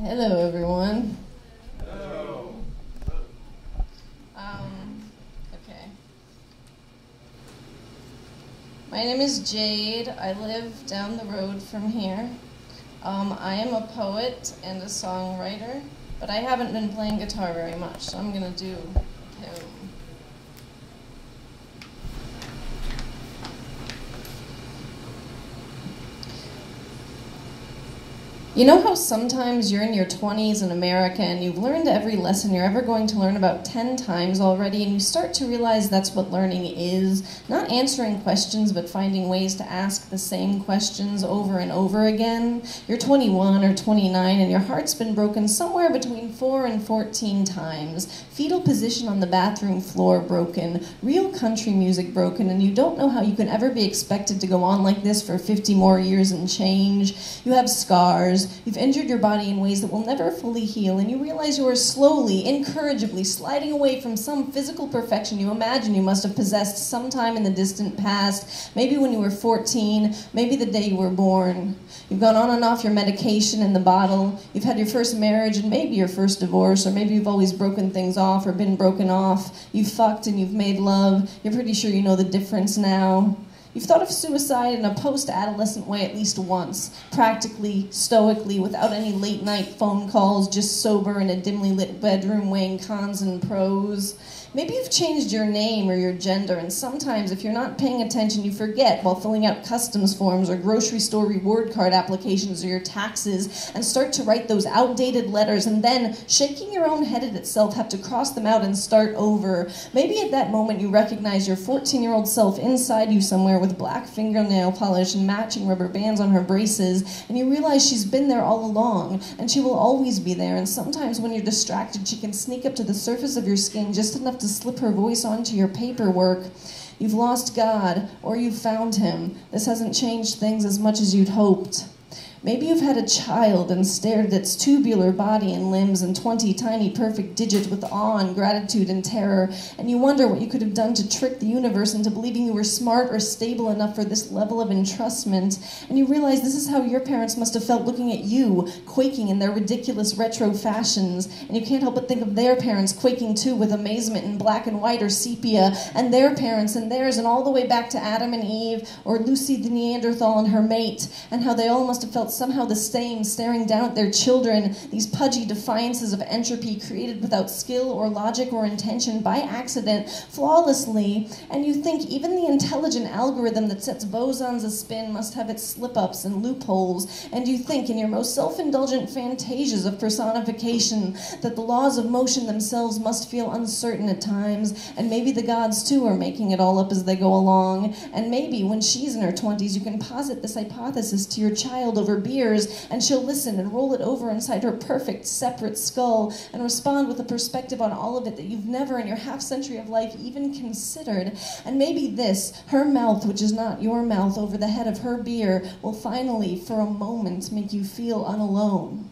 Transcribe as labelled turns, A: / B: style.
A: Hello, everyone.
B: Hello.
A: Okay. My name is Jade. I live down the road from here. I am a poet and a songwriter, but I haven't been playing guitar very much, so I'm gonna do a poem. You know how sometimes you're in your 20s in America and you've learned every lesson you're ever going to learn about 10 times already, and you start to realize that's what learning is? Not answering questions, but finding ways to ask the same questions over and over again. You're 21 or 29 and your heart's been broken somewhere between 4 and 14 times. Fetal position on the bathroom floor broken. Real country music broken, and you don't know how you can ever be expected to go on like this for 50 more years and change. You have scars. You've injured your body in ways that will never fully heal, and you realize you are slowly, incorrigibly sliding away from some physical perfection you imagine you must have possessed sometime in the distant past, maybe when you were 14, maybe the day you were born. You've gone on and off your medication in the bottle. You've had your first marriage and maybe your first divorce, or maybe you've always broken things off or been broken off. You've fucked and you've made love. You're pretty sure you know the difference now. You've thought of suicide in a post-adolescent way at least once, practically, stoically, without any late-night phone calls, just sober in a dimly lit bedroom weighing cons and pros. Maybe you've changed your name or your gender, and sometimes if you're not paying attention, you forget while filling out customs forms or grocery store reward card applications or your taxes, and start to write those outdated letters, and then, shaking your own head at itself, have to cross them out and start over. Maybe at that moment you recognize your 14-year-old self inside you somewhere with black fingernail polish and matching rubber bands on her braces, and you realize she's been there all along, and she will always be there, and sometimes when you're distracted, she can sneak up to the surface of your skin just enough to slip her voice onto your paperwork. You've lost God, or you've found him. This hasn't changed things as much as you'd hoped. Maybe you've had a child and stared at its tubular body and limbs and 20 tiny perfect digits with awe and gratitude and terror, and you wonder what you could have done to trick the universe into believing you were smart or stable enough for this level of entrustment, and you realize this is how your parents must have felt looking at you, quaking in their ridiculous retro fashions, and you can't help but think of their parents quaking too with amazement in black and white or sepia, and their parents and theirs, and all the way back to Adam and Eve, or Lucy the Neanderthal and her mate, and how they all must have felt somehow the same, staring down at their children, these pudgy defiances of entropy created without skill or logic or intention, by accident, flawlessly, and you think even the intelligent algorithm that sets bosons a-spin must have its slip-ups and loopholes, and you think in your most self-indulgent fantasias of personification that the laws of motion themselves must feel uncertain at times, and maybe the gods too are making it all up as they go along, and maybe when she's in her 20s you can posit this hypothesis to your child over beers, and she'll listen and roll it over inside her perfect, separate skull and respond with a perspective on all of it that you've never in your half-century of life even considered. And maybe this, her mouth, which is not your mouth, over the head of her beer, will finally, for a moment, make you feel unalone.